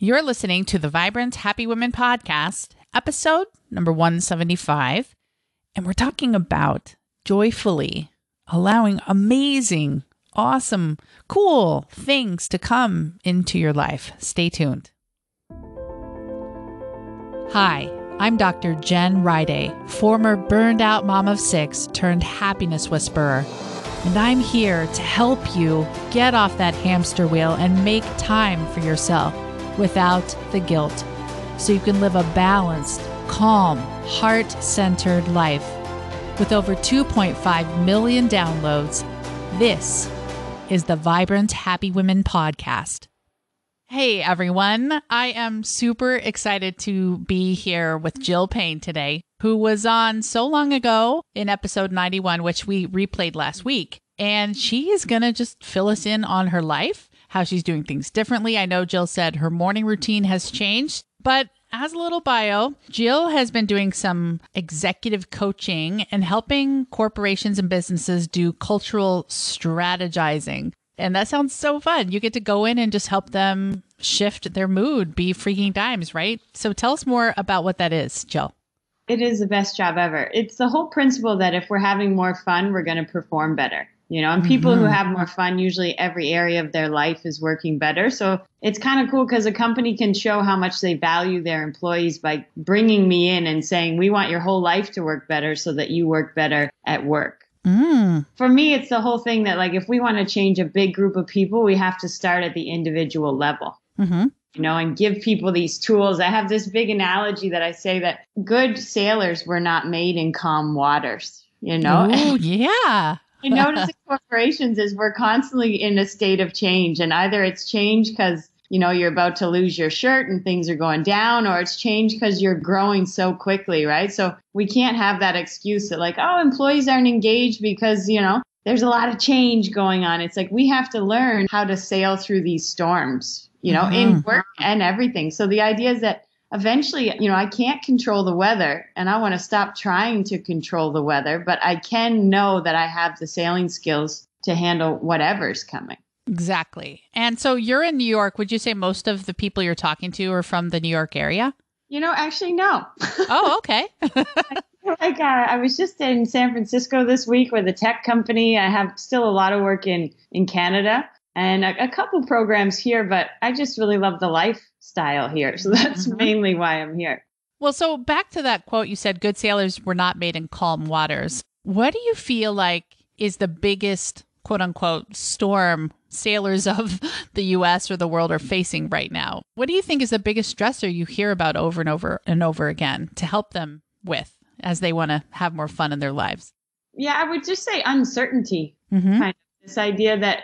You're listening to the Vibrant Happy Women podcast, episode number 175, and we're talking about joyfully allowing amazing, awesome, cool things to come into your life. Stay tuned. Hi, I'm Dr. Jen Riday, former burned out mom of 6 turned happiness whisperer. And I'm here to help you get off that hamster wheel and make time for yourself without the guilt, so you can live a balanced, calm, heart-centered life. With over 2.5 million downloads, this is the Vibrant Happy Women podcast. Hey everyone, I am super excited to be here with Jill Payne today, who was on so long ago in episode 91, which we replayed last week. And she is going to just fill us in on her life, how she's doing things differently. I know Jill said her morning routine has changed, but as a little bio, Jill has been doing some executive coaching and helping corporations and businesses do cultural strategizing. And that sounds so fun. You get to go in and just help them shift their mood, be freaking dimes, right? So tell us more about what that is, Jill. It is the best job ever. It's the whole principle that if we're having more fun, we're going to perform better. And people who have more fun, usually every area of their life is working better. So it's kind of cool because a company can show how much they value their employees by bringing me in and saying, we want your whole life to work better so that you work better at work. For me, it's the whole thing that if we want to change a big group of people, we have to start at the individual level, and give people these tools. I have this big analogy that I say that good sailors were not made in calm waters, Oh, yeah. I notice in corporations is we're constantly in a state of change, and either it's change because, you're about to lose your shirt and things are going down, or it's change because you're growing so quickly, right? So we can't have that excuse that employees aren't engaged because, there's a lot of change going on. It's we have to learn how to sail through these storms, in work and everything. So the idea is that eventually, I can't control the weather and I want to stop trying to control the weather, but I can know that I have the sailing skills to handle whatever's coming. Exactly. And so you're in New York. Would you say most of the people you're talking to are from the New York area? Actually, no. Oh, okay. I was just in San Francisco this week with a tech company. I have still a lot of work in Canada and a couple programs here, but I just really love the lifestyle here. So that's mainly why I'm here. Well, so back to that quote, you said good sailors were not made in calm waters. What do you feel like is the biggest, quote unquote, storm sailors of the U.S. or the world are facing right now? What do you think is the biggest stressor you hear about over and over and over again to help them with as they want to have more fun in their lives? Yeah, I would just say uncertainty. Kind of this idea that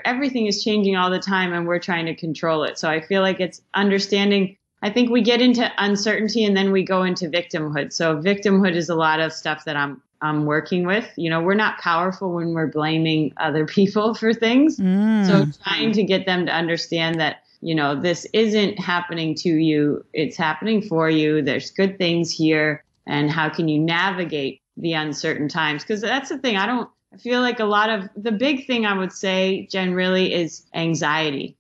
everything is changing all the time and we're trying to control it. So I feel like it's understanding. I think we get into uncertainty and then we go into victimhood. So victimhood is a lot of stuff that I'm working with. We're not powerful when we're blaming other people for things. So trying to get them to understand that, this isn't happening to you. It's happening for you. There's good things here. And how can you navigate the uncertain times? Because that's the thing. I feel like a lot of the big thing I would say, Jen, really is anxiety.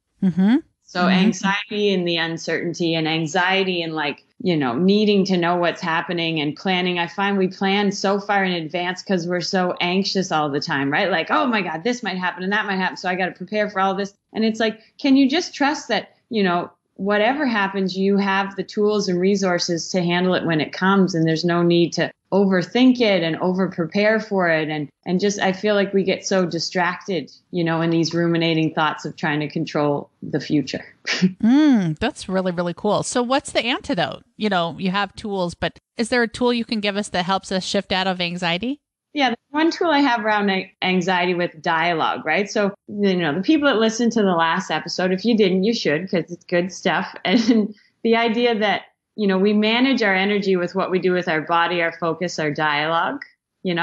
So anxiety and the uncertainty and anxiety and needing to know what's happening and planning. I find we plan so far in advance because we're so anxious all the time, right? Oh my God, this might happen and that might happen. So I got to prepare for all this. And it's can you just trust that, whatever happens, you have the tools and resources to handle it when it comes. And there's no need to overthink it and over prepare for it. And just, I feel like we get so distracted, in these ruminating thoughts of trying to control the future. That's really, really cool. So what's the antidote? You have tools, but is there a tool you can give us that helps us shift out of anxiety? Yeah, one tool I have around anxiety with dialogue, right? So, the people that listened to the last episode, if you didn't, you should, because it's good stuff. And the idea that, we manage our energy with what we do with our body, our focus, our dialogue,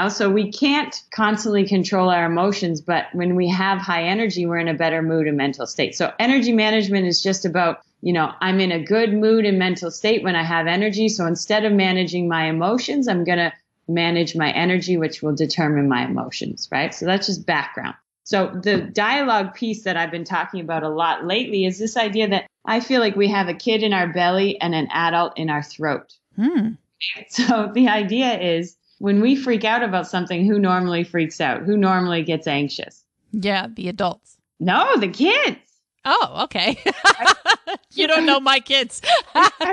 so we can't constantly control our emotions. But when we have high energy, we're in a better mood and mental state. So energy management is just about, I'm in a good mood and mental state when I have energy. So instead of managing my emotions, I'm going to manage my energy, which will determine my emotions, right? So that's just background. So the dialogue piece that I've been talking about a lot lately is this idea that I feel like we have a kid in our belly and an adult in our throat. So the idea is when we freak out about something, who normally freaks out? Who normally gets anxious? Yeah, the adults. No, the kids. Oh, okay. You don't know my kids.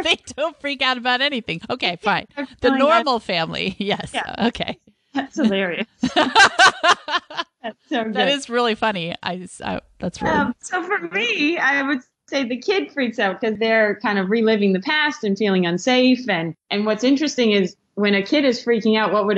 They don't freak out about anything. Okay, fine. The normal family. Yes. Yeah. Okay. That's hilarious. That's so good. That is really funny. That's really. So for me, I would say the kid freaks out because they're kind of reliving the past and feeling unsafe. And what's interesting is when a kid is freaking out, what would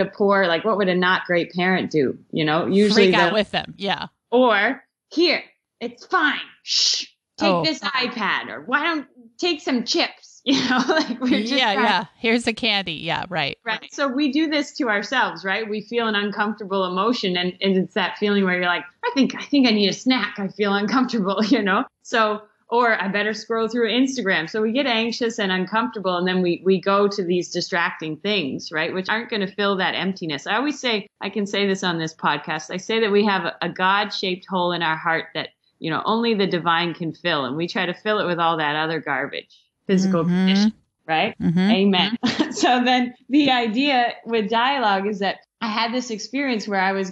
a not great parent do? Usually freak out with them. Yeah. Or here, it's fine. Shh. Take this iPad, or why don't take some chips? We're just Here's a candy. Yeah, right. So we do this to ourselves, right? We feel an uncomfortable emotion, and it's that feeling where you're like, I think I need a snack. I feel uncomfortable, So, or I better scroll through Instagram. So we get anxious and uncomfortable, and then we go to these distracting things, right? Which aren't going to fill that emptiness. I always say, I can say this on this podcast. I say that we have a God-shaped hole in our heart that only the divine can fill. And we try to fill it with all that other garbage, physical condition, right? Amen. So then the idea with dialogue is that I had this experience where I was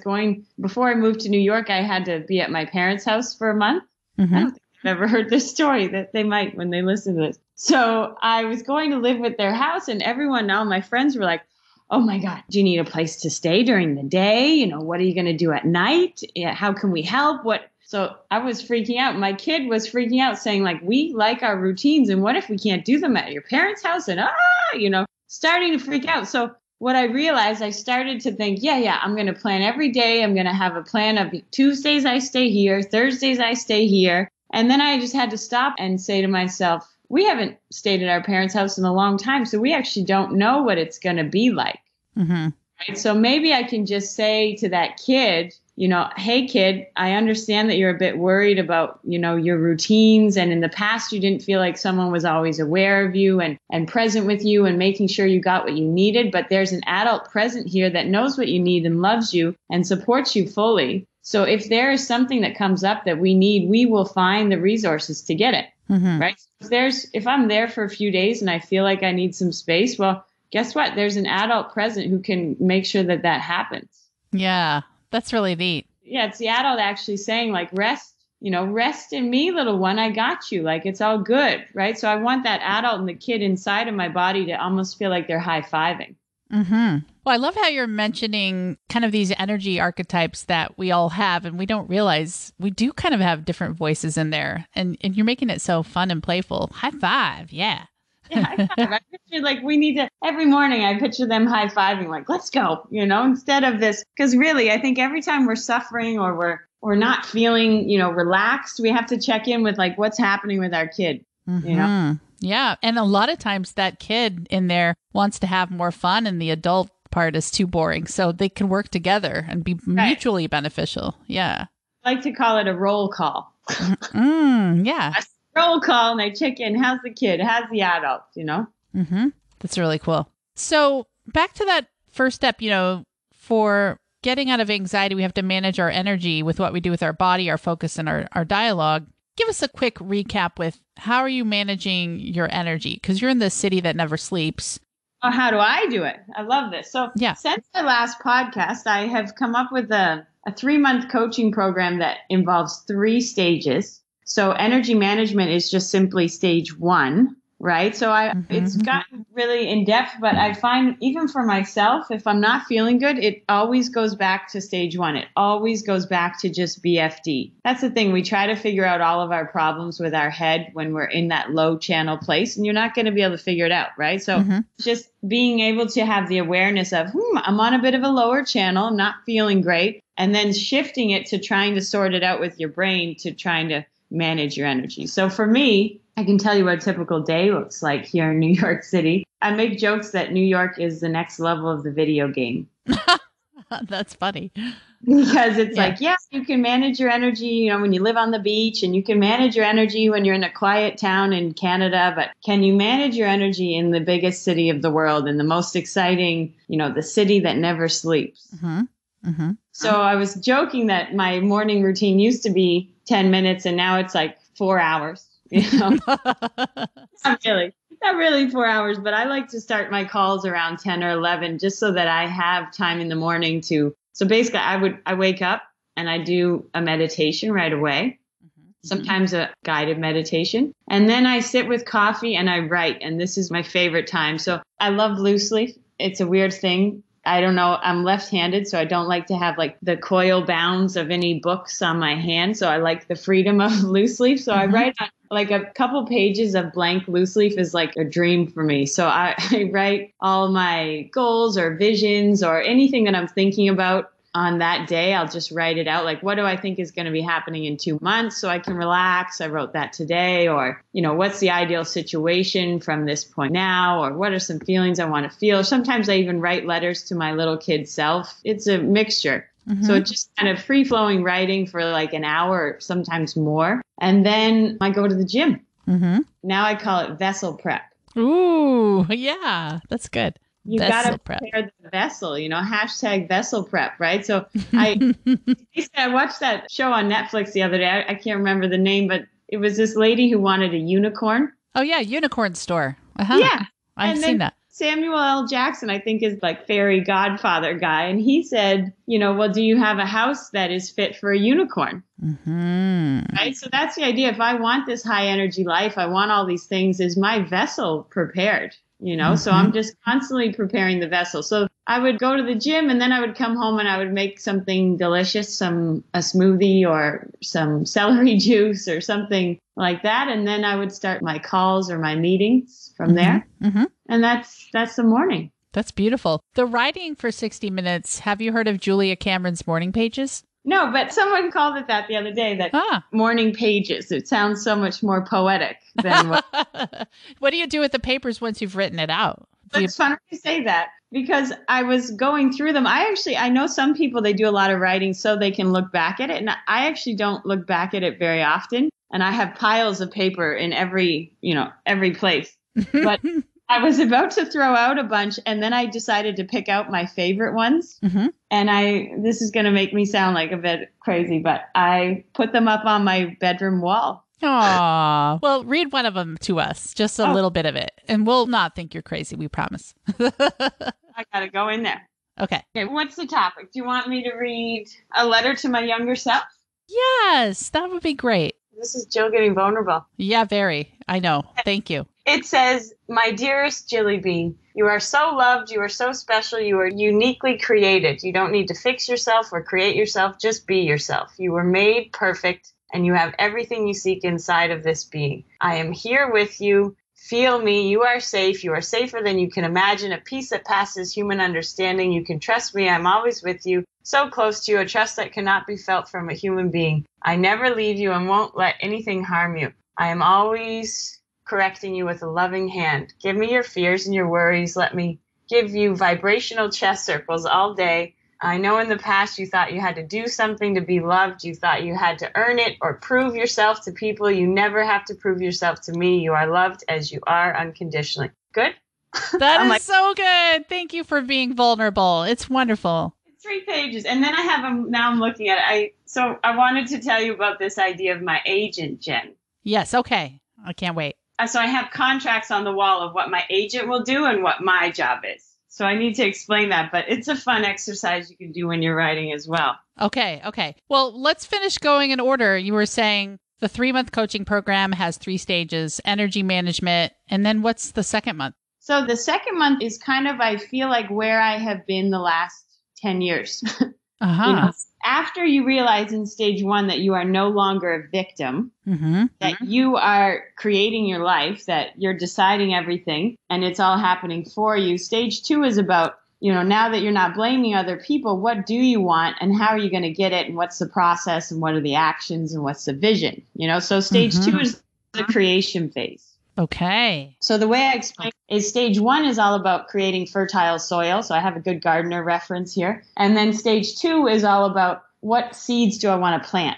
before I moved to New York, I had to be at my parents' house for a month. I don't think I've ever heard this story, that they might when they listen to this. So I was going to live with their house, and all my friends were like, oh my God, do you need a place to stay during the day? What are you going to do at night? How can we help? So I was freaking out. My kid was freaking out, saying we like our routines, and what if we can't do them at your parents' house? And starting to freak out. So what I realized, I started to think, I'm going to plan every day. I'm going to have a plan of Tuesdays I stay here, Thursdays I stay here. And then I just had to stop and say to myself, we haven't stayed at our parents' house in a long time, so we actually don't know what it's going to be like. Right? So maybe I can just say to that kid, hey kid, I understand that you're a bit worried about, your routines. And in the past, you didn't feel like someone was always aware of you and present with you and making sure you got what you needed. But there's an adult present here that knows what you need and loves you and supports you fully. So if there is something that comes up that we need, we will find the resources to get it. Right. If I'm there for a few days and I feel like I need some space, well, guess what? There's an adult present who can make sure that happens. Yeah. That's really neat. Yeah, it's the adult actually saying rest in me, little one. I got you. It's all good, right? So I want that adult and the kid inside of my body to almost feel like they're high-fiving. Well, I love how you're mentioning kind of these energy archetypes that we all have, and we don't realize we do kind of have different voices in there. And you're making it so fun and playful. High five. Yeah. Yeah, I picture we need to, every morning I picture them high-fiving, let's go, instead of this. Because really, I think every time we're suffering or we're not feeling, relaxed, we have to check in with what's happening with our kid, Yeah. And a lot of times that kid in there wants to have more fun and the adult part is too boring. So they can work together and be mutually beneficial. Yeah. I like to call it a roll call. Yeah. Roll call and I check in. How's the kid? How's the adult? That's really cool. So back to that first step, for getting out of anxiety, we have to manage our energy with what we do with our body, our focus, and our dialogue. Give us a quick recap with how are you managing your energy? Because you're in this city that never sleeps. Oh, how do I do it? I love this. So since the last podcast, I have come up with a 3-month coaching program that involves 3 stages. So energy management is just simply stage 1, right? So it's gotten really in depth, but I find even for myself, if I'm not feeling good, it always goes back to stage 1. It always goes back to just BFD. That's the thing. We try to figure out all of our problems with our head when we're in that low channel place, and you're not going to be able to figure it out, right? So just being able to have the awareness of, I'm on a bit of a lower channel, I'm not feeling great, and then shifting it to trying to sort it out with your brain to trying to manage your energy. So for me, I can tell you what a typical day looks like here in New York City. I make jokes that New York is the next level of the video game. That's funny. Because it's you can manage your energy, when you live on the beach, and you can manage your energy when you're in a quiet town in Canada, but can you manage your energy in the biggest city of the world and the most exciting, the city that never sleeps? So I was joking that my morning routine used to be 10 minutes and now it's like 4 hours, not really 4 hours, but I like to start my calls around 10 or 11 just so that I have time in the morning so basically I wake up and I do a meditation right away. Sometimes a guided meditation. And then I sit with coffee and I write. And this is my favorite time. So I love loose leaf. It's a weird thing. I don't know. I'm left-handed, so I don't like to have like the coil bounds of any books on my hand. So I like the freedom of loose leaf. So I write on like a couple pages of blank loose leaf is like a dream for me. So I write all my goals or visions or anything that I'm thinking about on that day. I'll just write it out. Like, what do I think is going to be happening in 2 months so I can relax? I wrote that today. Or, what's the ideal situation from this point now? Or what are some feelings I want to feel? Sometimes I even write letters to my little kid self. It's a mixture. So it's just kind of free flowing writing for like an hour, sometimes more. And then I go to the gym. Now I call it vessel prep. Ooh, yeah, that's good. You got to prepare the vessel, hashtag vessel prep, right? So I watched that show on Netflix the other day. I can't remember the name, but it was this lady who wanted a unicorn. Oh, yeah. Unicorn store. Yeah. I've seen that. Samuel L. Jackson, I think, is like fairy godfather guy. And he said, well, do you have a house that is fit for a unicorn? Right. So that's the idea. If I want this high energy life, I want all these things, is my vessel prepared? So I'm just constantly preparing the vessel. So I would go to the gym and then I would come home and I would make something delicious, a smoothie or some celery juice or something like that. And then I would start my calls or my meetings from there. And that's the morning. That's beautiful. The writing for 60 minutes. Have you heard of Julia Cameron's morning pages? No, but someone called it that the other day, that morning pages. It sounds so much more poetic than what. What do you do with the papers once you've written it out? It's funny you say that because I was going through them. I know some people, they do a lot of writing so they can look back at it. And I actually don't look back at it very often. And I have piles of paper in every place. But I was about to throw out a bunch and then I decided to pick out my favorite ones. And this is going to make me sound like a bit crazy, but I put them up on my bedroom wall. Aw. Well, read one of them to us, just a little bit of it. And we'll not think you're crazy, we promise. I got to go in there. Okay. What's the topic? Do you want me to read a letter to my younger self? Yes, that would be great. This is Jill getting vulnerable. Yeah, very. I know. Thank you. It says, "My dearest Jilly Bean, you are so loved. You are so special. You are uniquely created. You don't need to fix yourself or create yourself. Just be yourself. You were made perfect and you have everything you seek inside of this being. I am here with you. Feel me. You are safe. You are safer than you can imagine. A peace that passes human understanding. You can trust me. I'm always with you. So close to you. A trust that cannot be felt from a human being. I never leave you and won't let anything harm you. I am always correcting you with a loving hand. Give me your fears and your worries. Let me give you vibrational chest circles all day. I know in the past you thought you had to do something to be loved. You thought you had to earn it or prove yourself to people. You never have to prove yourself to me. You are loved as you are unconditionally." Good? That is so good. Thank you for being vulnerable. It's wonderful. It's 3 pages. And then I have them, now I'm looking at it. So I wanted to tell you about this idea of my agent, Jen. Yes. Okay. I can't wait. So I have contracts on the wall of what my agent will do and what my job is. So I need to explain that, but it's a fun exercise you can do when you're writing as well. Okay. Well, let's finish going in order. You were saying the 3-month coaching program has 3 stages, energy management, and then what's the second month? So the second month is kind of, I feel like, where I have been the last 10 years. After you realize in stage 1 that you are no longer a victim, that you are creating your life, that you're deciding everything, and it's all happening for you. Stage 2 is about, now that you're not blaming other people, what do you want and how are you going to get it and what's the process and what are the actions and what's the vision? So stage 2 is the creation phase. Okay. So the way I explain is stage 1 is all about creating fertile soil. So I have a good gardener reference here. And then stage 2 is all about what seeds do I want to plant?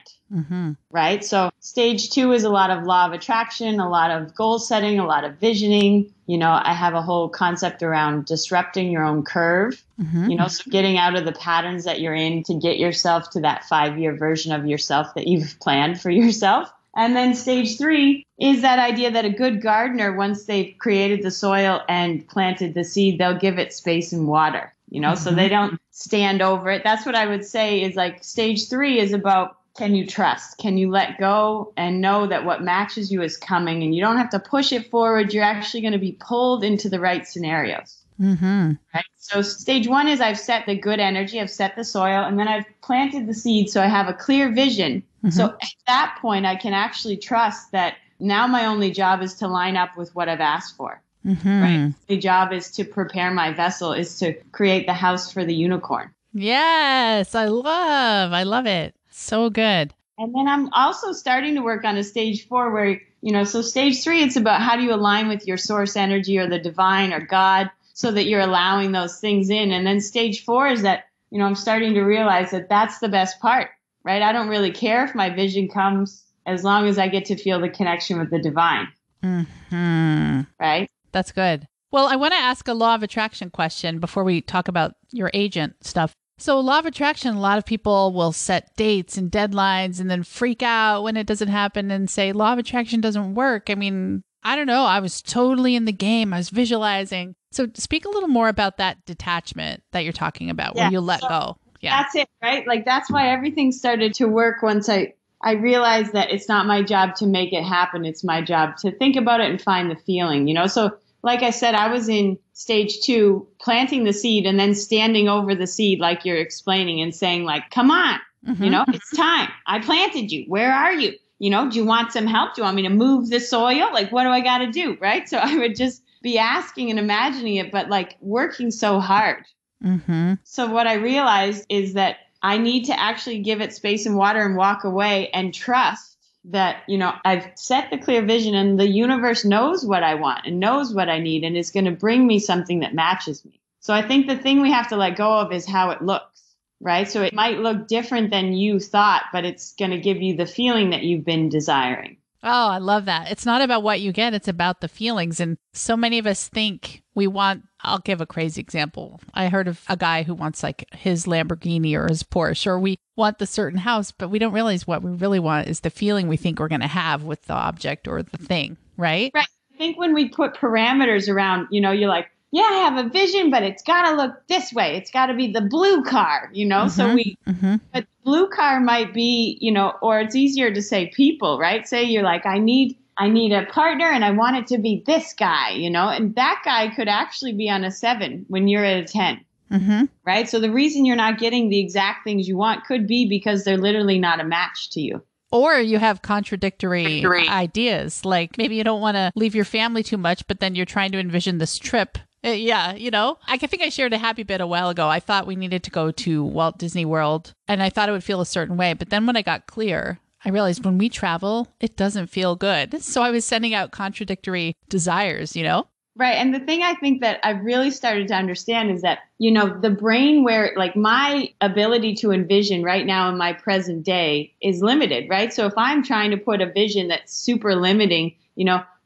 Right? So stage 2 is a lot of law of attraction, a lot of goal setting, a lot of visioning. I have a whole concept around disrupting your own curve, so getting out of the patterns that you're in to get yourself to that 5-year version of yourself that you've planned for yourself. And then stage 3 is that idea that a good gardener, once they've created the soil and planted the seed, they'll give it space and water, so they don't stand over it. That's what I would say is like stage 3 is about, can you trust? Can you let go and know that what matches you is coming and you don't have to push it forward? You're actually going to be pulled into the right scenarios. Right? So stage 1 is I've set the good energy, I've set the soil, and then I've planted the seed. So I have a clear vision. So at that point, I can actually trust that now my only job is to line up with what I've asked for. Right? The job is to prepare my vessel, is to create the house for the unicorn. Yes, I love it. So good. And then I'm also starting to work on a stage 4 where, so stage 3, it's about how do you align with your source energy or the divine or God so that you're allowing those things in. And then stage 4 is that, I'm starting to realize that that's the best part, right? I don't really care if my vision comes as long as I get to feel the connection with the divine. Right? That's good. Well, I want to ask a law of attraction question before we talk about your agent stuff. So law of attraction, a lot of people will set dates and deadlines and then freak out when it doesn't happen and say law of attraction doesn't work. I mean, I don't know. I was totally in the game. I was visualizing. So speak a little more about that detachment that you're talking about, where you let go. Yeah, that's it, right? Like that's why everything started to work once I realized that it's not my job to make it happen. It's my job to think about it and find the feeling, So like I said, I was in stage 2, planting the seed and then standing over the seed like you're explaining and saying like, come on, it's time. I planted you. Where are you? Do you want some help? Do you want me to move the soil? Like, what do I got to do? Right. So I would just be asking and imagining it, but like working so hard. So what I realized is that I need to actually give it space and water and walk away and trust that, I've set the clear vision and the universe knows what I want and knows what I need and is going to bring me something that matches me. So I think the thing we have to let go of is how it looks, right? So it might look different than you thought, but it's going to give you the feeling that you've been desiring. Oh, I love that. It's not about what you get. It's about the feelings. And so many of us think we want, I'll give a crazy example. I heard of a guy who wants like his Lamborghini or his Porsche, or we want the certain house, but we don't realize what we really want is the feeling we think we're going to have with the object or the thing, right? Right. I think when we put parameters around, you're like, yeah, I have a vision, but it's got to look this way. It's got to be the blue car, so but the blue car might be, or it's easier to say people, right? Say you're like, I need a partner and I want it to be this guy, and that guy could actually be on a 7 when you're at a 10. Right. So the reason you're not getting the exact things you want could be because they're literally not a match to you. Or you have contradictory ideas. Like maybe you don't want to leave your family too much, but then you're trying to envision this trip. Yeah, I think I shared a happy bit a while ago. I thought we needed to go to Walt Disney World and I thought it would feel a certain way. But then when I got clear, I realized when we travel, it doesn't feel good. So I was sending out contradictory desires, Right. And the thing I think that I've really started to understand is that, the brain where like my ability to envision right now in my present day is limited, right? So if I'm trying to put a vision that's super limiting,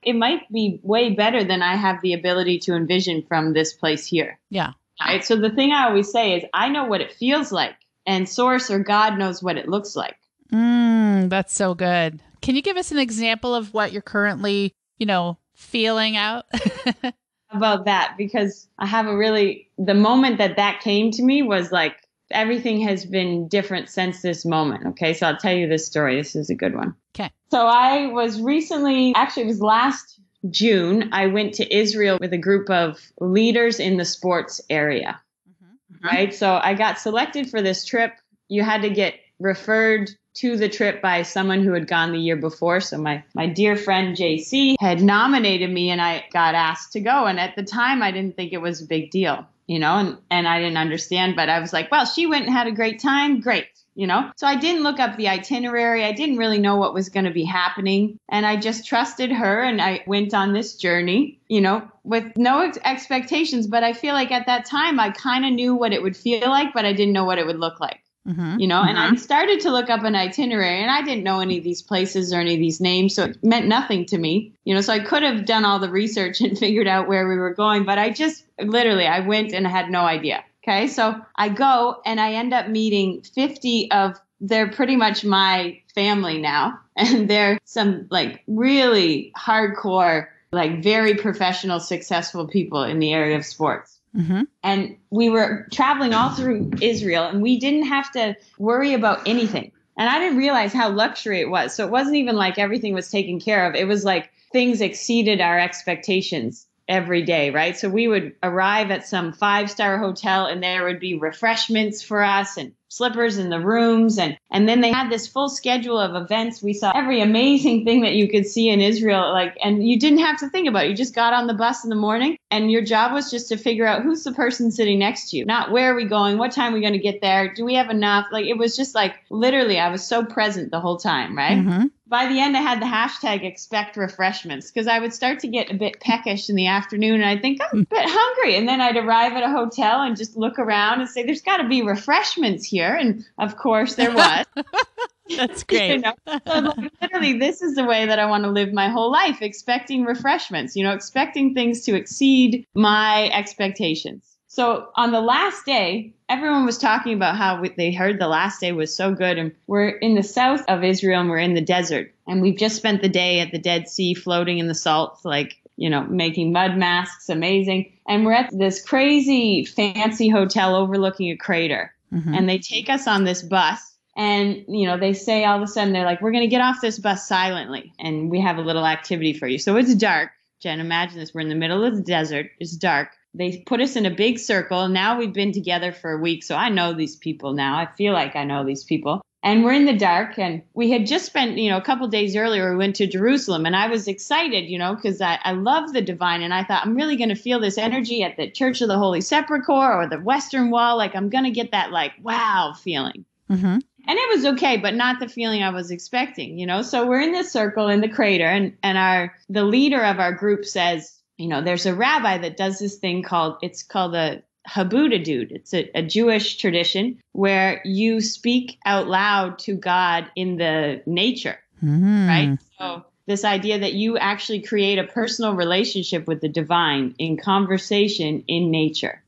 it might be way better than I have the ability to envision from this place here. Yeah. Right. So the thing I always say is I know what it feels like and source or God knows what it looks like. That's so good. Can you give us an example of what you're currently, feeling out? About that, because I have the moment that came to me was like, everything has been different since this moment. Okay. So I'll tell you this story. This is a good one. Okay. So I was recently, actually it was last June, I went to Israel with a group of leaders in the sports area. Right. So I got selected for this trip. You had to get referred to the trip by someone who had gone the year before. So my dear friend JC had nominated me and I got asked to go. And at the time, I didn't think it was a big deal, and I didn't understand. But I was like, well, she went and had a great time. Great. So I didn't look up the itinerary. I didn't really know what was going to be happening. And I just trusted her. And I went on this journey, with no expectations. But I feel like at that time, I kind of knew what it would feel like, but I didn't know what it would look like. And I started to look up an itinerary, and I didn't know any of these places or any of these names, so it meant nothing to me, so I could have done all the research and figured out where we were going, but I just literally, I went and had no idea. Okay. So I go and I end up meeting 50 they're pretty much my family now. And they're some like really hardcore, like very professional, successful people in the area of sports. And we were traveling all through Israel, and we didn't have to worry about anything. And I didn't realize how luxury it was. So it wasn't even like everything was taken care of. It was like things exceeded our expectations every day, right? So we would arrive at some 5-star hotel, and there would be refreshments for us and slippers in the rooms. And then they had this full schedule of events. We saw every amazing thing that you could see in Israel, and you didn't have to think about it. You just got on the bus in the morning, and your job was just to figure out who's the person sitting next to you, not where are we going, what time are we going to get there, do we have enough? Like, it was just like, literally, I was so present the whole time, right? By the end, I had the hashtag expect refreshments, because I would start to get a bit peckish in the afternoon, and I'd think, I'm a bit hungry. And then I'd arrive at a hotel and just look around and say, there's got to be refreshments here. And of course there was. That's great. So like, literally, this is the way that I want to live my whole life, expecting refreshments, expecting things to exceed my expectations. So on the last day, everyone was talking about how they heard the last day was so good. And we're in the south of Israel, and we're in the desert. And we've just spent the day at the Dead Sea, floating in the salt, making mud masks, amazing. And we're at this crazy fancy hotel overlooking a crater. And they take us on this bus. And, they say all of a sudden, they're like, we're going to get off this bus silently, and we have a little activity for you. So it's dark. Jen, imagine this. We're in the middle of the desert. It's dark. They put us in a big circle. Now we've been together for a week, so I know these people now. I feel like I know these people. And we're in the dark, and we had just spent, a couple of days earlier, we went to Jerusalem, and I was excited, because I love the divine. And I thought, I'm really going to feel this energy at the Church of the Holy Sepulchre or the Western Wall. Like, I'm going to get that, wow feeling. And it was okay, but not the feeling I was expecting, So we're in this circle in the crater, and the leader of our group says, there's a rabbi that does this thing called a Habudadud. It's a Jewish tradition where you speak out loud to God in the nature, right? So this idea that you actually create a personal relationship with the divine in conversation in nature.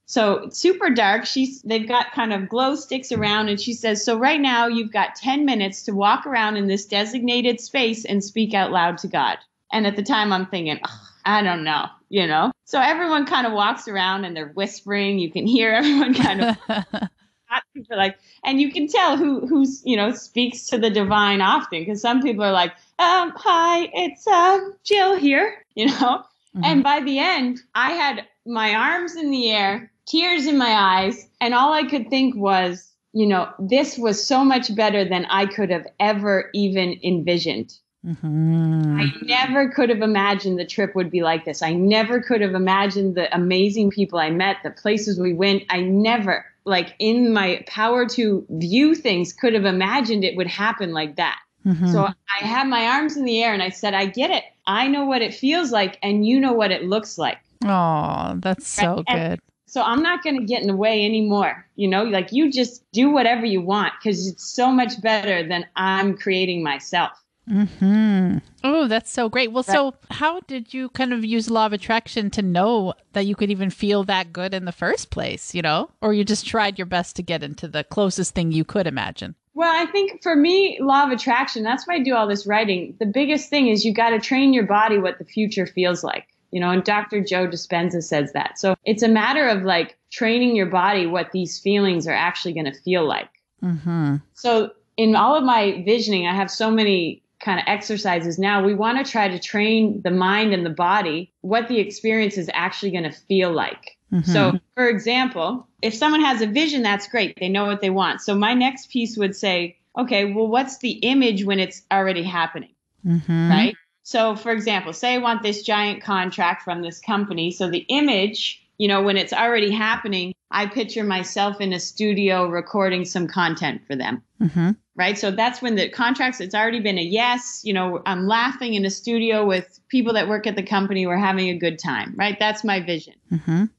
So it's super dark. They've got kind of glow sticks around, and she says, so right now you've got 10 minutes to walk around in this designated space and speak out loud to God. And at the time I'm thinking, I don't know, So everyone kind of walks around and they're whispering. You can hear everyone kind of and you can tell who's speaks to the divine often, because some people are like, hi, it's Jill here, And by the end, I had my arms in the air, tears in my eyes, and all I could think was, this was so much better than I could have ever even envisioned. I never could have imagined the trip would be like this. I never could have imagined the amazing people I met, the places we went. I never, in my power to view things, could have imagined it would happen like that. So I had my arms in the air, and I said, I get it. I know what it feels like, and you know what it looks like. Oh, that's so good. So I'm not going to get in the way anymore. You just do whatever you want, because it's so much better than I'm creating myself. Oh, that's so great. Well, so how did you kind of use law of attraction to know that you could even feel that good in the first place, or you just tried your best to get into the closest thing you could imagine? Well, I think for me, law of attraction, that's why I do all this writing. The biggest thing is you got to train your body what the future feels like, and Dr. Joe Dispenza says that. So it's a matter of training your body what these feelings are actually going to feel like. So in all of my visioning, I have so many kind of exercises now. We want to try to train the mind and the body what the experience is actually going to feel like. So, for example, if someone has a vision, that's great. They know what they want. So my next piece would say, okay, well, what's the image when it's already happening? Right? So, for example, say I want this giant contract from this company. So the image, when it's already happening, I picture myself in a studio recording some content for them. Right. So that's when the contracts, it's already been a yes. I'm laughing in a studio with people that work at the company. We're having a good time. Right. That's my vision.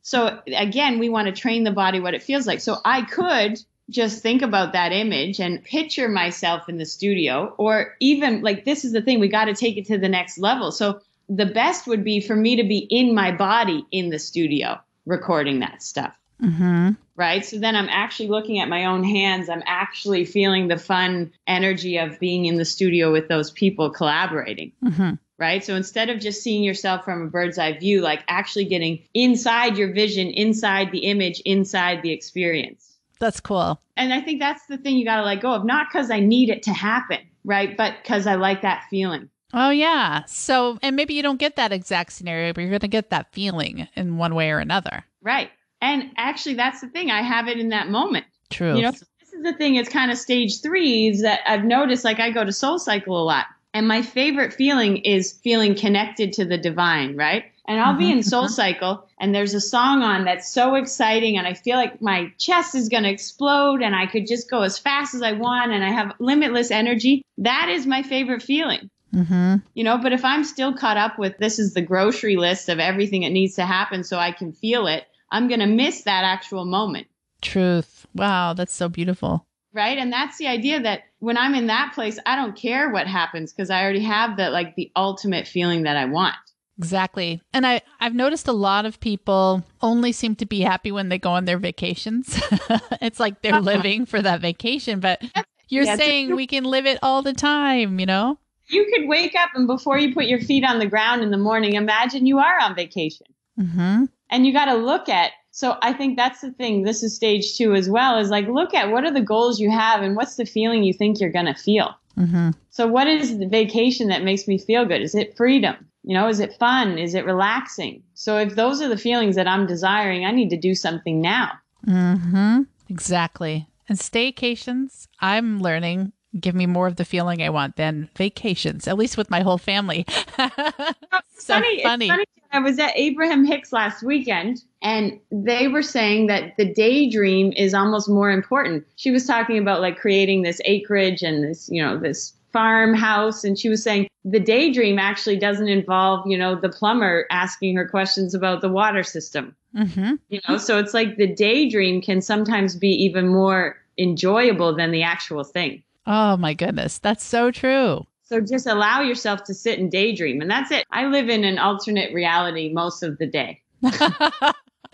So again, we want to train the body what it feels like. So I could just think about that image and picture myself in the studio, or even like, this is the thing, we got to take it to the next level. So the best would be for me to be in my body in the studio recording that stuff. Mm-hmm. Right. So then I'm actually looking at my own hands. I'm actually feeling the fun energy of being in the studio with those people collaborating. Mm-hmm. Right. So instead of just seeing yourself from a bird's eye view, like actually getting inside your vision, inside the image, inside the experience. That's cool. And I think that's the thing you got to let go of, not because I need it to happen, right? But because I like that feeling. Oh, yeah. So, and maybe you don't get that exact scenario, but you're going to get that feeling in one way or another. Right. And actually, that's the thing. I have it in that moment. True. You know, so this is the thing. It's kind of stage 3 is that I've noticed, like I go to Soul Cycle a lot. And my favorite feeling is feeling connected to the divine, right? And I'll be in Soul Cycle and there's a song on that's so exciting and I feel like my chest is going to explode and I could just go as fast as I want and I have limitless energy. That is my favorite feeling. Mm-hmm. You know, but if I'm still caught up with this is the grocery list of everything that needs to happen so I can feel it, I'm going to miss that actual moment. Truth. Wow, that's so beautiful. Right. And that's the idea that when I'm in that place, I don't care what happens because I already have the ultimate feeling that I want. Exactly. And I've noticed a lot of people only seem to be happy when they go on their vacations. It's like they're living for that vacation, but you're saying we can live it all the time, you know? You could wake up and before you put your feet on the ground in the morning, imagine you are on vacation. Mm-hmm. And you got to look at. So I think that's the thing. This is stage 2 as well, is like, look at what are the goals you have and what's the feeling you think you're going to feel. Mm-hmm. So what is the vacation that makes me feel good? Is it freedom? You know, is it fun? Is it relaxing? So if those are the feelings that I'm desiring, I need to do something now. Mm-hmm. Exactly. And staycations, I'm learning, give me more of the feeling I want than vacations, at least with my whole family. So funny. It's funny. I was at Abraham Hicks last weekend and they were saying that the daydream is almost more important. She was talking about like creating this acreage and this, you know, this farmhouse. And she was saying the daydream actually doesn't involve, you know, the plumber asking her questions about the water system. Mm-hmm. You know, so it's like the daydream can sometimes be even more enjoyable than the actual thing. Oh my goodness. That's so true. So just allow yourself to sit and daydream. And that's it. I live in an alternate reality most of the day.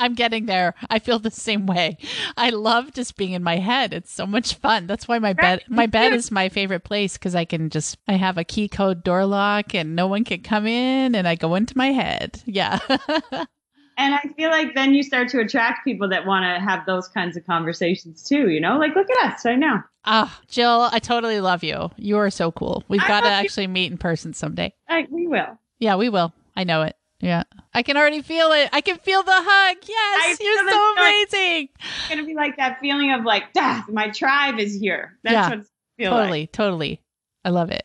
I'm getting there. I feel the same way. I love just being in my head. It's so much fun. That's why my bed is my favorite place because I have a key code door lock and no one can come in and I go into my head. Yeah. And I feel like then you start to attract people that want to have those kinds of conversations too, you know, like look at us right now. Jill, I totally love you. You are so cool. We've got to actually meet in person someday. We will. Yeah, we will. I know it. Yeah. I can already feel it. I can feel the hug. Yes. You're so amazing. It's going to be like that feeling of like, my tribe is here. That's what it feels like. Totally. I love it.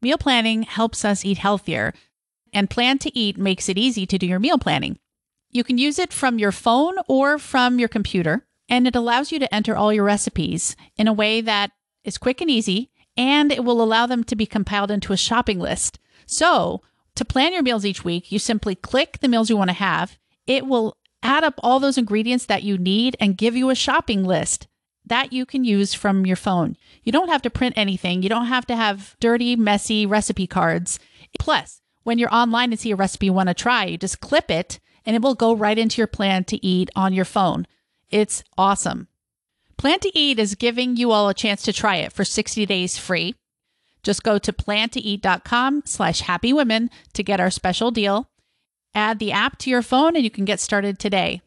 Meal planning helps us eat healthier. And Plan to Eat makes it easy to do your meal planning. You can use it from your phone or from your computer, and it allows you to enter all your recipes in a way that is quick and easy, and it will allow them to be compiled into a shopping list. So, to plan your meals each week, you simply click the meals you want to have. It will add up all those ingredients that you need and give you a shopping list that you can use from your phone. You don't have to print anything. You don't have to have dirty, messy recipe cards. Plus, when you're online and see a recipe you want to try, you just clip it and it will go right into your Plan to Eat on your phone. It's awesome. Plan to Eat is giving you all a chance to try it for 60 days free. Just go to plantoeat.com/happywomen to get our special deal. Add the app to your phone and you can get started today.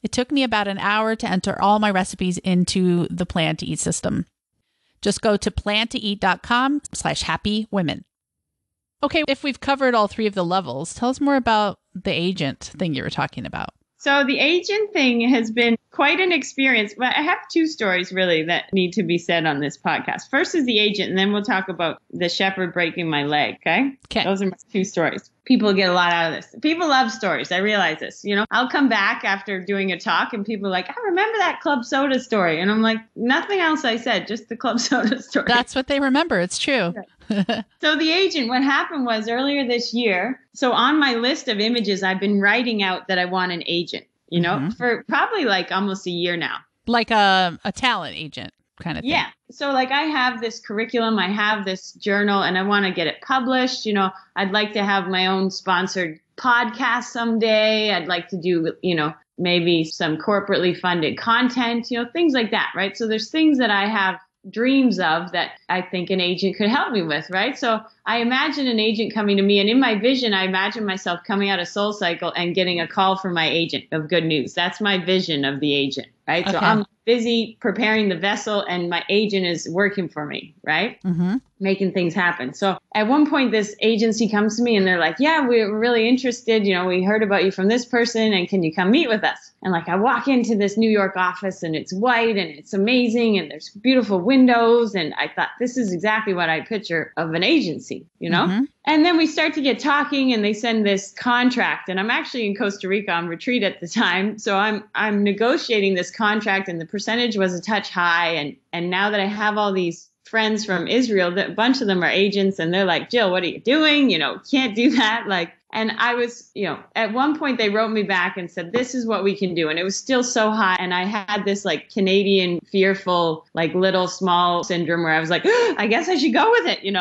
It took me about an hour to enter all my recipes into the Plan to Eat system. Just go to plantoeat.com/happywomen. Okay, if we've covered all 3 of the levels, tell us more about the agent thing you were talking about. So the agent thing has been quite an experience, but I have 2 stories really that need to be said on this podcast. First is the agent, and then we'll talk about the shepherd breaking my leg, okay? Those are my 2 stories. People get a lot out of this. People love stories. I realize this. You know, I'll come back after doing a talk and people are like, I remember that club soda story. And I'm like, nothing else I said, just the club soda story. That's what they remember. It's true. So the agent, what happened was earlier this year, so on my list of images, I've been writing out that I want an agent, you know, for probably like almost a year now. Like a talent agent kind of thing. Yeah. So like I have this curriculum, I have this journal, and I want to get it published. I'd like to have my own sponsored podcast someday. I'd like to do, maybe some corporately funded content, things like that, right? So there's things that I have dreams of that I think an agent could help me with, right? So I imagine an agent coming to me, and in my vision, I imagine myself coming out of Soul Cycle and getting a call from my agent of good news. That's my vision of the agent, right? Okay. So I'm busy preparing the vessel and my agent is working for me, right? Mm-hmm. Making things happen. So at one point, this agency comes to me and they're like, yeah, we're really interested. We heard about you from this person and can you come meet with us? And like I walk into this New York office and it's white and it's amazing and there's beautiful windows. And I thought, this is exactly what I picture of an agency, Mm-hmm. And then we start to get talking and they send this contract, and I'm actually in Costa Rica on retreat at the time. So I'm negotiating this contract, and the percentage was a touch high. And now that I have all these friends from Israel, a bunch of them are agents, and they're like, Jill, what are you doing? Can't do that. And I was, at one point they wrote me back and said, this is what we can do. And it was still so high. And I had this like Canadian fearful, like little small syndrome where I was like, I guess I should go with it,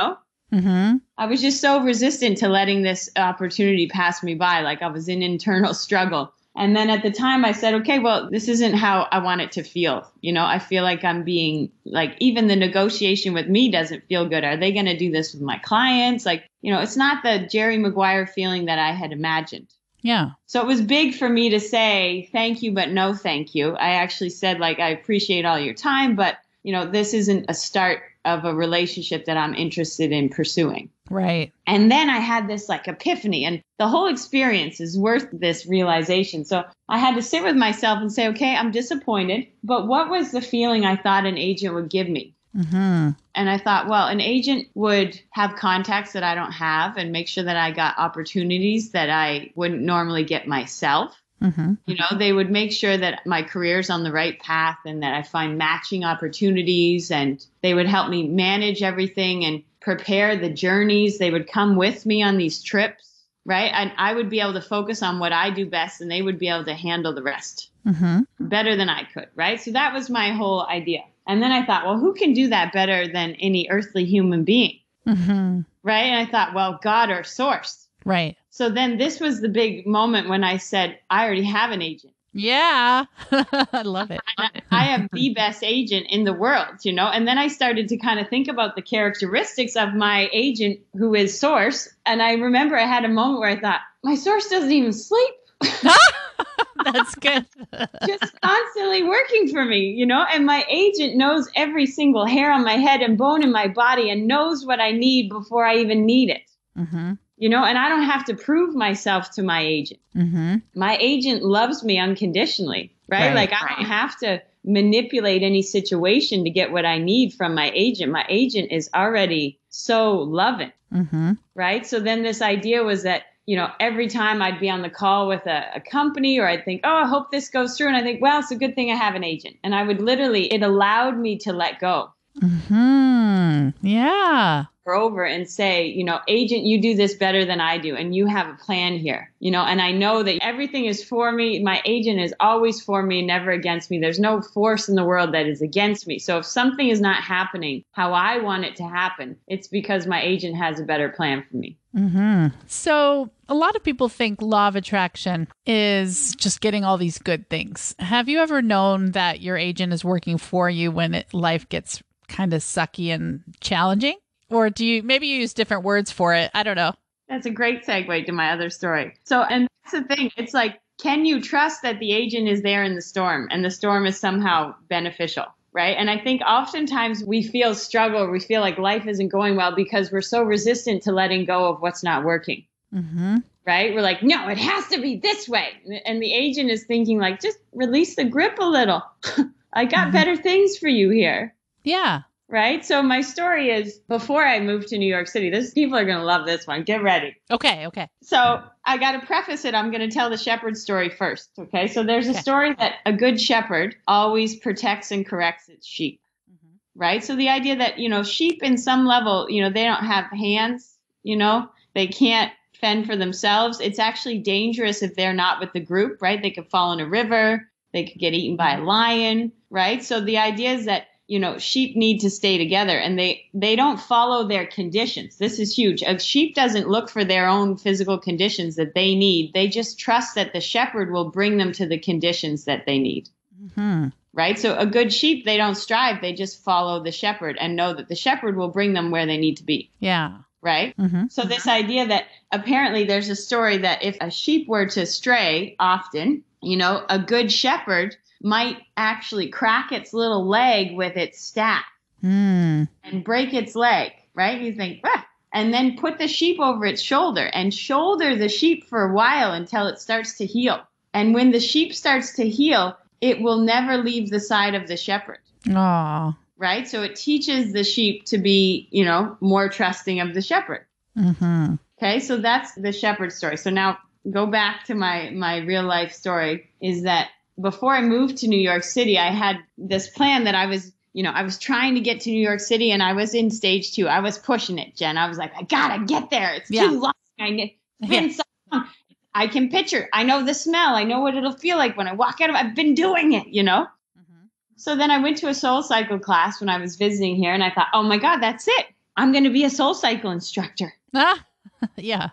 Mm-hmm. I was just so resistant to letting this opportunity pass me by. Like I was in internal struggle. And then at the time I said, okay, well, this isn't how I want it to feel. I feel like I'm being like, even the negotiation with me doesn't feel good. Are they going to do this with my clients? Like, it's not the Jerry Maguire feeling that I had imagined. Yeah. So it was big for me to say, thank you, but no, thank you. I actually said, like, I appreciate all your time, but, this isn't a start of a relationship that I'm interested in pursuing. Right. And then I had this like epiphany, and the whole experience is worth this realization. So I had to sit with myself and say, okay, I'm disappointed, but what was the feeling I thought an agent would give me? Mm-hmm. And I thought, well, an agent would have contacts that I don't have and make sure that I got opportunities that I wouldn't normally get myself. Mm-hmm. They would make sure that my career's on the right path and that I find matching opportunities, and they would help me manage everything and prepare the journeys. They would come with me on these trips, right? And I would be able to focus on what I do best, and they would be able to handle the rest better than I could, right? So that was my whole idea. And then I thought, well, who can do that better than any earthly human being? Mm-hmm. Right? And I thought, well, God or source. Right. So then this was the big moment when I said, I already have an agent. Yeah. I love it. I have the best agent in the world, And then I started to kind of think about the characteristics of my agent who is source. And I remember I had a moment where I thought, my source doesn't even sleep. That's good. Just constantly working for me, And my agent knows every single hair on my head and bone in my body and knows what I need before I even need it. Mm-hmm. And I don't have to prove myself to my agent. Mm-hmm. My agent loves me unconditionally, right? Like I don't have to manipulate any situation to get what I need from my agent. My agent is already so loving, right? So then this idea was that, every time I'd be on the call with a company, or I'd think, oh, I hope this goes through. And I think, well, it's a good thing I have an agent. And I would it allowed me to let go. Mm-hmm. Yeah. Over and say, agent, you do this better than I do. And you have a plan here, and I know that everything is for me. My agent is always for me, never against me. There's no force in the world that is against me. So if something is not happening how I want it to happen, it's because my agent has a better plan for me. Mm-hmm. So a lot of people think law of attraction is just getting all these good things. Have you ever known that your agent is working for you when life gets kind of sucky and challenging? Or do you maybe use different words for it? I don't know. That's a great segue to my other story. So, and that's the thing. It's like, can you trust that the agent is there in the storm and the storm is somehow beneficial, right? And I think oftentimes we feel struggle. We feel like life isn't going well because we're so resistant to letting go of what's not working, right? We're like, no, it has to be this way. And the agent is thinking like, just release the grip a little. I got better things for you here. Yeah. Right. So my story is before I moved to New York City, people are going to love this one. Get ready. Okay. So I got to preface it. I'm going to tell the shepherd story first. Okay. So there's a story that a good shepherd always protects and corrects its sheep. Right. So the idea that, sheep in some level, they don't have hands, they can't fend for themselves. It's actually dangerous if they're not with the group. Right. They could fall in a river. They could get eaten by a lion, right? So the idea is that, sheep need to stay together, and they don't follow their conditions. This is huge. A sheep doesn't look for their own physical conditions that they need. They just trust that the shepherd will bring them to the conditions that they need. Mm-hmm. Right? So a good sheep, they don't strive. They just follow the shepherd and know that the shepherd will bring them where they need to be. Yeah. Right? Mm-hmm. So this idea that apparently there's a story that if a sheep were to stray often, a good shepherd might actually crack its little leg with its staff and break its leg, right? You think, and then put the sheep over its shoulder and shoulder the sheep for a while until it starts to heal. And when the sheep starts to heal, it will never leave the side of the shepherd. Aww. Right? So it teaches the sheep to be, more trusting of the shepherd. Mm-hmm. Okay, so that's the shepherd story. So now go back to my real life story, is that before I moved to New York City, I had this plan that I was trying to get to New York City, and I was in stage 2. I was pushing it, Jen. I was like, I gotta get there. It's too long. It's been so long. I can picture. I know the smell. I know what it'll feel like when I walk out of it. I've been doing it, Mm-hmm. So then I went to a soul cycle class when I was visiting here, and I thought, oh my God, that's it. I'm going to be a soul cycle instructor. Yeah.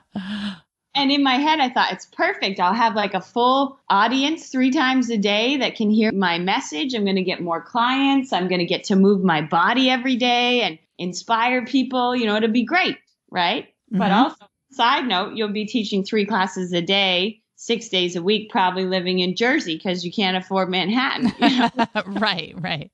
And in my head, I thought, it's perfect. I'll have like a full audience 3 times a day that can hear my message. I'm going to get more clients. I'm going to get to move my body every day and inspire people. It'll be great. Right. Mm-hmm. But also, side note, you'll be teaching 3 classes a day, 6 days a week, probably living in Jersey because you can't afford Manhattan. Right.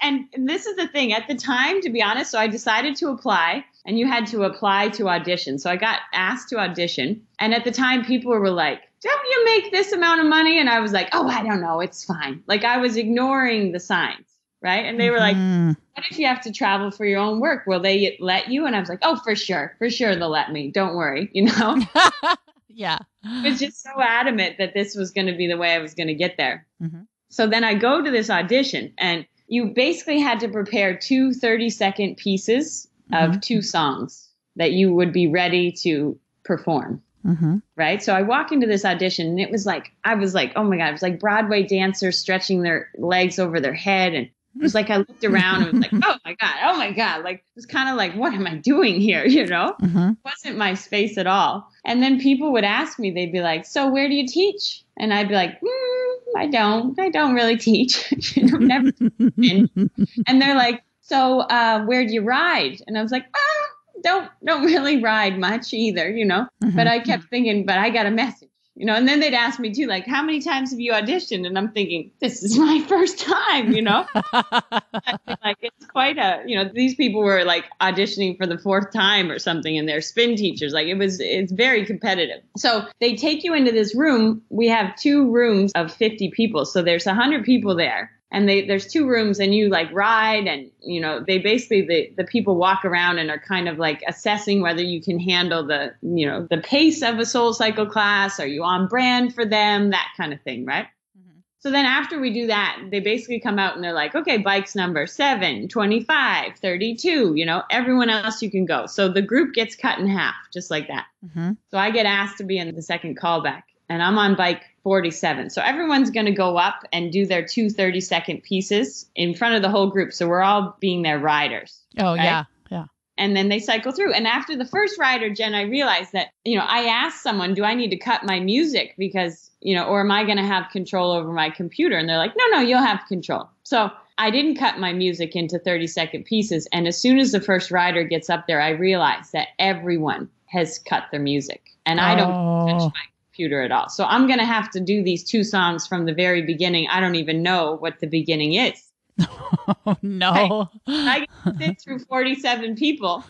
And this is the thing at the time, to be honest. So I decided to apply, and you had to apply to audition. So I got asked to audition. And at the time, people were like, don't you make this amount of money? And I was like, oh, I don't know. It's fine. Like I was ignoring the signs. Right. And they were like, what if you have to travel for your own work? Will they let you? And I was like, oh, for sure. For sure. They'll let me. Don't worry. Yeah. I was just so adamant that this was going to be the way I was going to get there. Mm-hmm. So then I go to this audition, and you basically had to prepare 2 30-second pieces of 2 songs that you would be ready to perform. Mm-hmm. Right. So I walk into this audition, and it was like, I was like, oh my God, it was like Broadway dancers stretching their legs over their head. And it was like, I looked around and was like, oh my God. Like, it was kind of like, what am I doing here? Mm-hmm. It wasn't my space at all. And then people would ask me, they'd be like, so where do you teach? And I'd be like, I don't really teach. Never. And they're like, so where do you ride? And I was like, don't really ride much either, Mm-hmm. But I kept thinking, but I got a message, And then they'd ask me too, like, how many times have you auditioned? And I'm thinking, this is my first time, Like, it's quite these people were like auditioning for the 4th time or something, and they're spin teachers. Like it's very competitive. So they take you into this room. We have 2 rooms of 50 people. So there's 100 people there. And there's 2 rooms, and you like ride, and, they basically, the people walk around and are kind of like assessing whether you can handle the, the pace of a soul cycle class. Are you on brand for them? That kind of thing. Right. Mm-hmm. So then after we do that, they basically come out and they're like, okay, bikes number 7, 25, 32, everyone else you can go. So the group gets cut in half, just like that. Mm-hmm. So I get asked to be in the second callback, and I'm on bike 47. So everyone's going to go up and do their 2 30-second pieces in front of the whole group. So we're all being their riders. Oh, right? Yeah. And then they cycle through. And after the first rider, Jen, I realized that, I asked someone, do I need to cut my music because, or am I going to have control over my computer? And they're like, no, you'll have control. So I didn't cut my music into 30-second pieces. And as soon as the first rider gets up there, I realized that everyone has cut their music. And I don't touch my computer at all. So I'm going to have to do these 2 songs from the very beginning. I don't even know what the beginning is. Oh, no. I get to sit through 47 people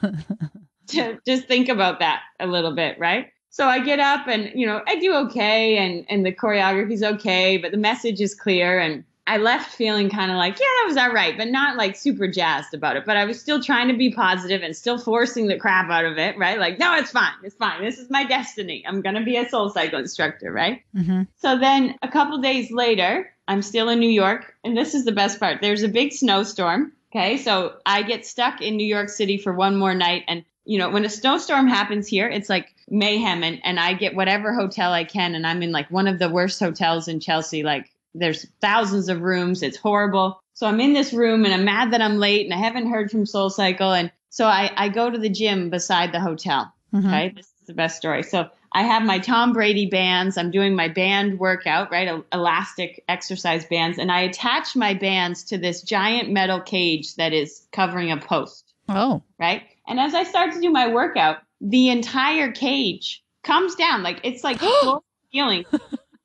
to just think about that a little bit, right? So I get up and, I do okay, and the choreography's okay, but the message is clear. And I left feeling kind of like, yeah, that was all right, but not like super jazzed about it. But I was still trying to be positive and still forcing the crap out of it, right? Like, no, it's fine. It's fine. This is my destiny. I'm going to be a soul cycle instructor, right? Mm-hmm. So then a couple days later, I'm still in New York. And this is the best part. There's a big snowstorm. Okay. So I get stuck in New York City for one more night. And, when a snowstorm happens here, it's like mayhem. And I get whatever hotel I can. And I'm in like one of the worst hotels in Chelsea, like There's thousands of rooms. It's horrible. So I'm in this room and I'm mad that I'm late and I haven't heard from SoulCycle. And so I go to the gym beside the hotel. Okay. This is the best story. So I have my Tom Brady bands. I'm doing my band workout, right? Elastic exercise bands. And I attach my bands to this giant metal cage that is covering a post. Oh. Right. And as I start to do my workout, the entire cage comes down. Like it's like the floor ceiling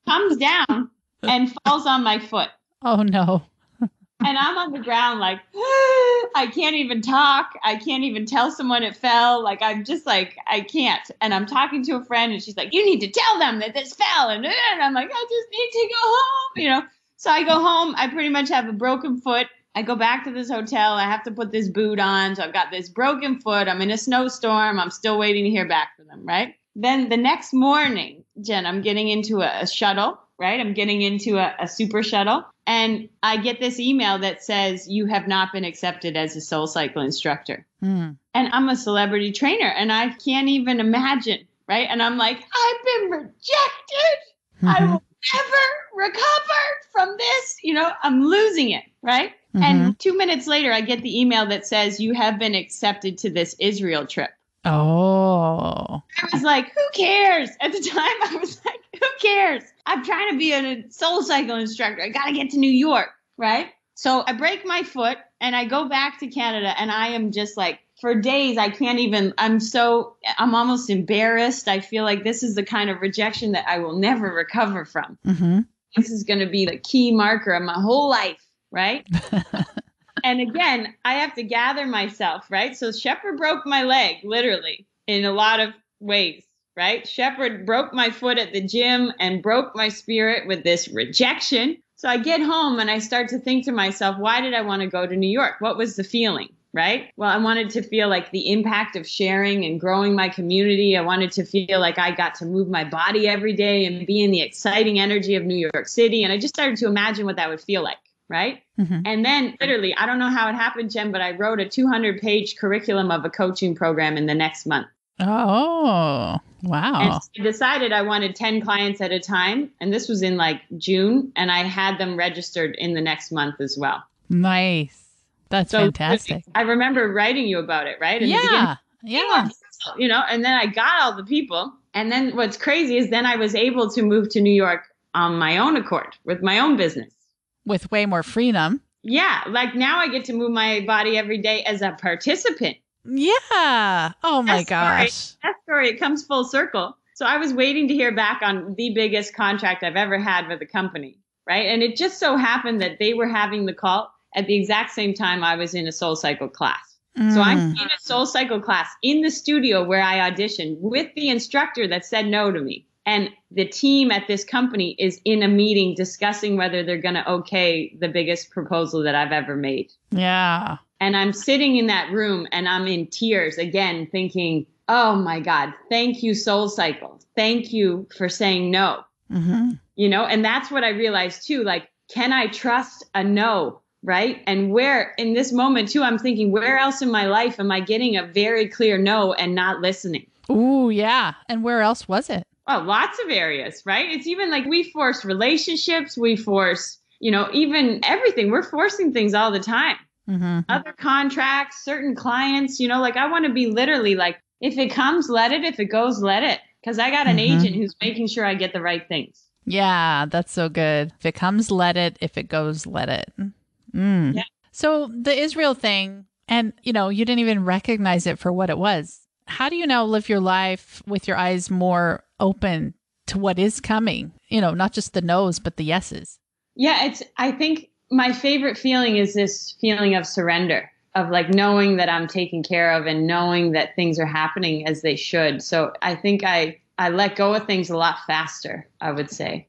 comes down and falls on my foot. Oh, no. And I'm on the ground like, I can't even talk. I can't even tell someone it fell. Like, I'm just like, I can't. And I'm talking to a friend and she's like, you need to tell them that this fell. And I'm like, I just need to go home, So I go home. I pretty much have a broken foot. I go back to this hotel. I have to put this boot on. So I've got this broken foot. I'm in a snowstorm. I'm still waiting to hear back from them, right? Then the next morning, Jen, I'm getting into a shuttle, right? I'm getting into a super shuttle. And I get this email that says, you have not been accepted as a SoulCycle instructor. And I'm a celebrity trainer and I can't even imagine, right? And I'm like, I've been rejected. I will never recover from this. I'm losing it, right? And 2 minutes later, I get the email that says, you have been accepted to this Israel trip. Oh. I was like, who cares? At the time, I was like, who cares? I'm trying to be a SoulCycle instructor. I got to get to New York, right? So I break my foot and I go back to Canada and I am just like, for days, I can't even, I'm almost embarrassed. I feel like this is the kind of rejection that I will never recover from. This is going to be the key marker of my whole life, right? And again, I have to gather myself, right? So Shepherd broke my leg, literally, in a lot of ways, right? Shepherd broke my foot at the gym and broke my spirit with this rejection. So I get home and I start to think to myself, why did I want to go to New York? What was the feeling, right? Well, I wanted to feel like the impact of sharing and growing my community. I wanted to feel like I got to move my body every day and be in the exciting energy of New York City. And I just started to imagine what that would feel like. Right. And then literally, I don't know how it happened, Jen, but I wrote a 200-page curriculum of a coaching program in the next month. Oh, wow. And I decided I wanted 10 clients at a time. And this was in like June. And I had them registered in the next month as well. Nice. That's fantastic. I remember writing you about it, right? Yeah. And then I got all the people. And then what's crazy is then I was able to move to New York on my own accord with my own business. With way more freedom. Yeah. Like now I get to move my body every day as a participant. Yeah. Oh my gosh. That story, it comes full circle. So I was waiting to hear back on the biggest contract I've ever had with a company. Right. And it just so happened that they were having the call at the exact same time I was in a SoulCycle class. So I'm in a SoulCycle class in the studio where I auditioned with the instructor that said no to me. And the team at this company is in a meeting discussing whether they're going to okay the biggest proposal that I've ever made. Yeah. And I'm sitting in that room and I'm in tears again, thinking, oh my God, thank you, SoulCycle. Thank you for saying no. And that's what I realized too. Like, can I trust a no? Right. And where in this moment too, I'm thinking, where else in my life am I getting a very clear no and not listening? Ooh, yeah. And where else was it? Oh, lots of areas, right? It's even like we force relationships, we force, even everything. We're forcing things all the time. Other contracts, certain clients, like I want to be literally like, if it comes, let it. If it goes, let it. Because I got an agent who's making sure I get the right things. Yeah, that's so good. If it comes, let it. If it goes, let it. Yeah. So the Israel thing, and, you didn't even recognize it for what it was. How do you now live your life with your eyes more open to what is coming? Not just the no's, but the yeses. Yeah, I think my favorite feeling is this feeling of surrender, of like knowing that I'm taken care of and knowing that things are happening as they should. So I think I let go of things a lot faster, I would say.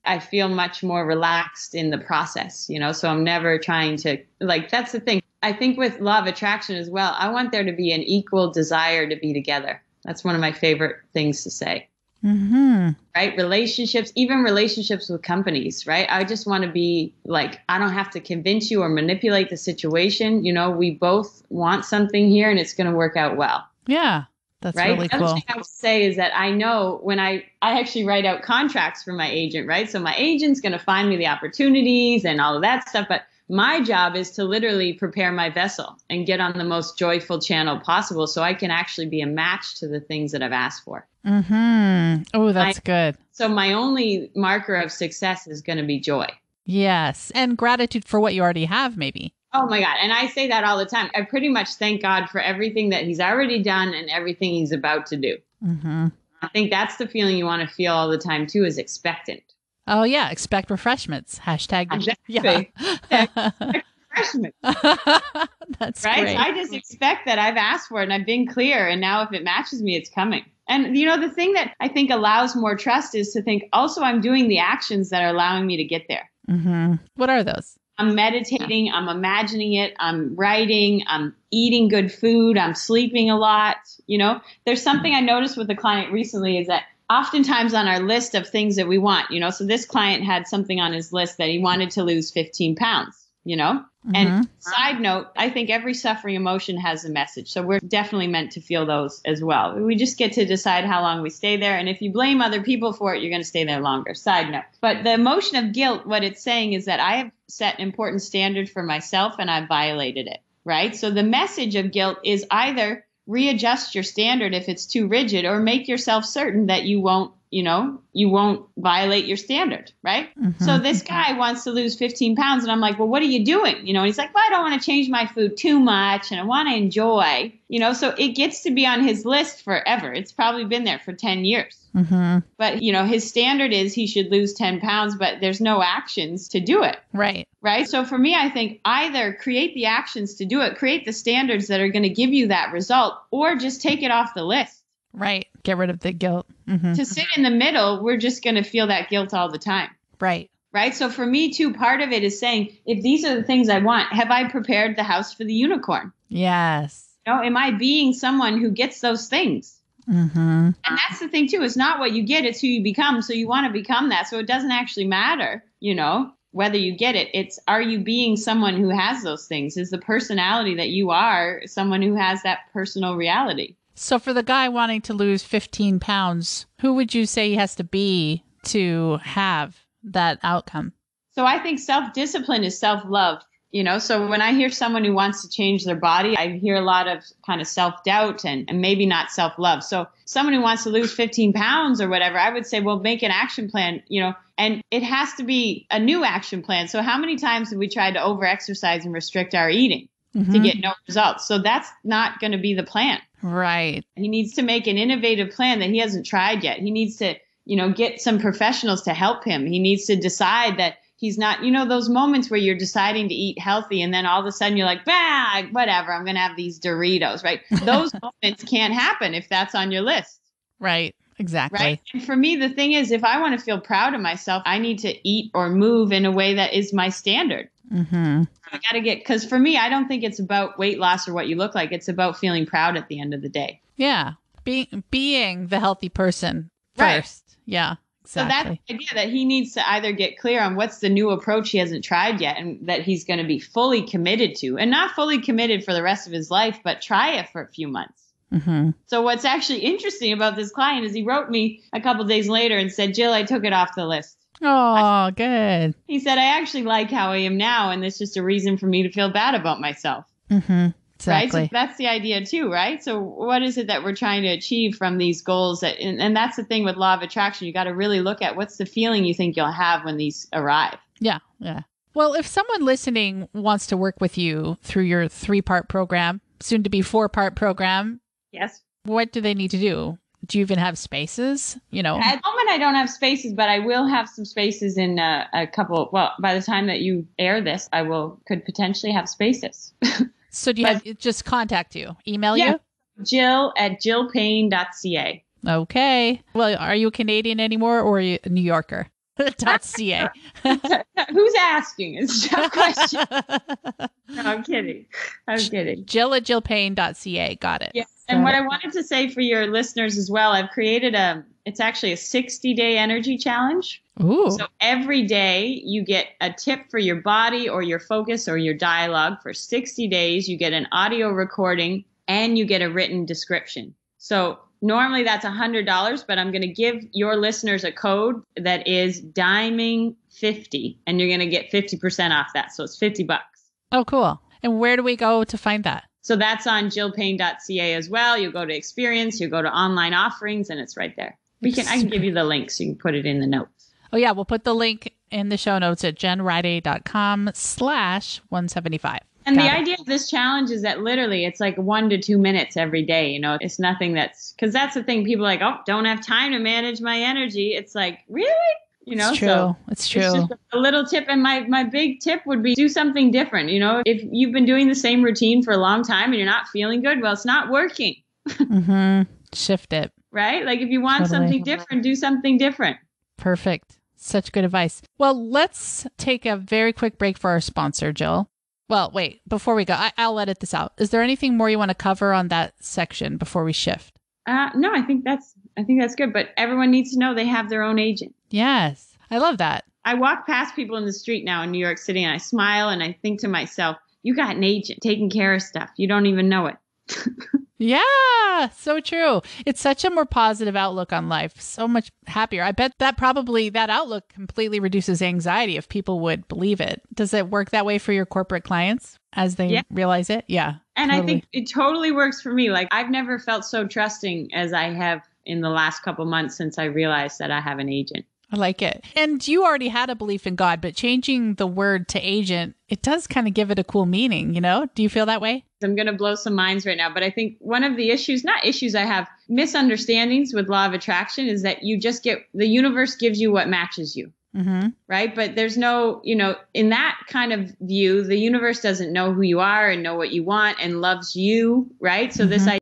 I feel much more relaxed in the process, so I'm never trying to, like, that's the thing. I think with law of attraction as well, I want there to be an equal desire to be together. That's one of my favorite things to say. Right? Relationships, even relationships with companies, right? I just want to be like, I don't have to convince you or manipulate the situation. We both want something here and it's going to work out well. Yeah. That's right. really The other cool. thing I would say is that I know when I actually write out contracts for my agent, right? So my agent's going to find me the opportunities and all of that stuff. But my job is to literally prepare my vessel and get on the most joyful channel possible so I can actually be a match to the things that I've asked for. Mm-hmm. Oh, that's good. So my only marker of success is going to be joy. Yes. And gratitude for what you already have, maybe. Oh my God. And I say that all the time. I pretty much thank God for everything that he's already done and everything he's about to do. Mm-hmm. I think that's the feeling you want to feel all the time too, is expectant. Oh, yeah. Expect refreshments. Hashtag. Exactly. Yeah. Refreshment. That's right. great. So I just expect that I've asked for it and I've been clear. And now if it matches me, it's coming. And, the thing that I think allows more trust is to think also I'm doing the actions that are allowing me to get there. Mm-hmm. What are those? I'm meditating, I'm imagining it, I'm writing, I'm eating good food, I'm sleeping a lot. There's something I noticed with a client recently is that oftentimes on our list of things that we want, so this client had something on his list that he wanted to lose 15 pounds, And side note, I think every suffering emotion has a message. So we're definitely meant to feel those as well. We just get to decide how long we stay there. And if you blame other people for it, you're going to stay there longer. Side note. But the emotion of guilt, what it's saying is that I have set an important standard for myself and I've violated it, right? So the message of guilt is either readjust your standard if it's too rigid or make yourself certain that you won't violate your standard, right? Mm-hmm. So this guy wants to lose 15 pounds. And I'm like, well, what are you doing? And he's like, well, I don't want to change my food too much. And I want to enjoy, so it gets to be on his list forever. It's probably been there for 10 years. Mm-hmm. But, his standard is he should lose 10 pounds, but there's no actions to do it. Right. Right. So for me, I think either create the actions to do it, create the standards that are going to give you that result, or just take it off the list. Right. Get rid of the guilt. Mm-hmm. To sit in the middle, we're just going to feel that guilt all the time. Right. Right. So for me, too, part of it is saying, if these are the things I want, have I prepared the house for the unicorn? Yes. Am I being someone who gets those things? Mm-hmm. And that's the thing, too. It's not what you get. It's who you become. So you want to become that. So it doesn't actually matter, whether you get it. It's, are you being someone who has those things? Is the personality that you are someone who has that personal reality? So for the guy wanting to lose 15 pounds, who would you say he has to be to have that outcome? So I think self-discipline is self-love. So when I hear someone who wants to change their body, I hear a lot of kind of self-doubt and maybe not self-love. So someone who wants to lose 15 pounds or whatever, I would say, well, make an action plan, and it has to be a new action plan. So how many times have we tried to over-exercise and restrict our eating to get no results? So that's not going to be the plan. Right. He needs to make an innovative plan that he hasn't tried yet. He needs to, get some professionals to help him. He needs to decide that he's not, those moments where you're deciding to eat healthy and then all of a sudden you're like, whatever, I'm going to have these Doritos, right? Those moments can't happen if that's on your list. Right. Exactly. Right. And for me, the thing is, if I want to feel proud of myself, I need to eat or move in a way that is my standard. Mm-hmm. I got to because for me, I don't think it's about weight loss or what you look like. It's about feeling proud at the end of the day. Yeah. Being the healthy person first. Right. Yeah. Exactly. So that's the idea that he needs to either get clear on what's the new approach he hasn't tried yet and that he's going to be fully committed to, and not fully committed for the rest of his life, but try it for a few months. Mm-hmm. So what's actually interesting about this client is he wrote me a couple days later and said, Jill, I took it off the list. Oh, good. He said, I actually like how I am now, and it's just a reason for me to feel bad about myself. Mm-hmm. Exactly. Right? So that's the idea too, right? So what is it that we're trying to achieve from these goals? And that's the thing with law of attraction. You got to really look at what's the feeling you think you'll have when these arrive. Yeah. Yeah. Well, if someone listening wants to work with you through your 3-part program, soon to be 4-part program. Yes. What do they need to do? Do you even have spaces? At the moment, I don't have spaces, but I will have some spaces in a couple. Well, by the time that you air this, could potentially have spaces. So do you have just contact you, email you? Jill@jillpayne.ca. Okay. Well, are you a Canadian anymore or are you a New Yorker? .ca. Who's asking? It's a tough question. No, I'm kidding. Jill@jillpayne.ca. Got it. Yeah. And what I wanted to say for your listeners as well, I've created it's actually a 60-day energy challenge. Ooh. So every day you get a tip for your body or your focus or your dialogue. For 60 days, you get an audio recording and you get a written description. So normally that's $100, but I'm going to give your listeners a code that is DIMING50, and you're going to get 50% off that. So it's $50. Oh, cool. And where do we go to find that? So that's on jillpayne.ca as well. You'll go to experience, you'll go to online offerings, and it's right there. I can give you the link so you can put it in the notes. Oh, yeah. We'll put the link in the show notes at jenriday.com/175. And the idea of this challenge is that literally it's like 1 to 2 minutes every day. You know, it's nothing because that's the thing. People are like, oh, don't have time to manage my energy. It's like, really? You know, it's true. So it's true. It's just a little tip. And my big tip would be do something different. You know, if you've been doing the same routine for a long time and you're not feeling good, well, it's not working. Shift it. Right? Like if you want something different, do something different. Perfect. Such good advice. Well, let's take a very quick break for our sponsor, Jill. Well, wait, before we go, I'll edit this out. Is there anything more you want to cover on that section before we shift? No, I think that's good. But everyone needs to know they have their own agent. Yes. I love that. I walk past people in the street now in New York City and I smile and I think to myself, you got an agent taking care of stuff. You don't even know it. Yeah, so true. It's such a more positive outlook on life. So much happier. I bet that outlook completely reduces anxiety if people would believe it. Does it work that way for your corporate clients as they realize it? Yeah. And totally. I think it totally works for me. Like I've never felt so trusting as I have in the last couple months since I realized that I have an agent. I like it. And you already had a belief in God, but changing the word to agent, it does kind of give it a cool meaning, you know? Do you feel that way? I'm going to blow some minds right now, but I think one of the misunderstandings with law of attraction is that you just the universe gives you what matches you. Right. But there's no, in that kind of view, the universe doesn't know who you are and know what you want and loves you. Right. So this idea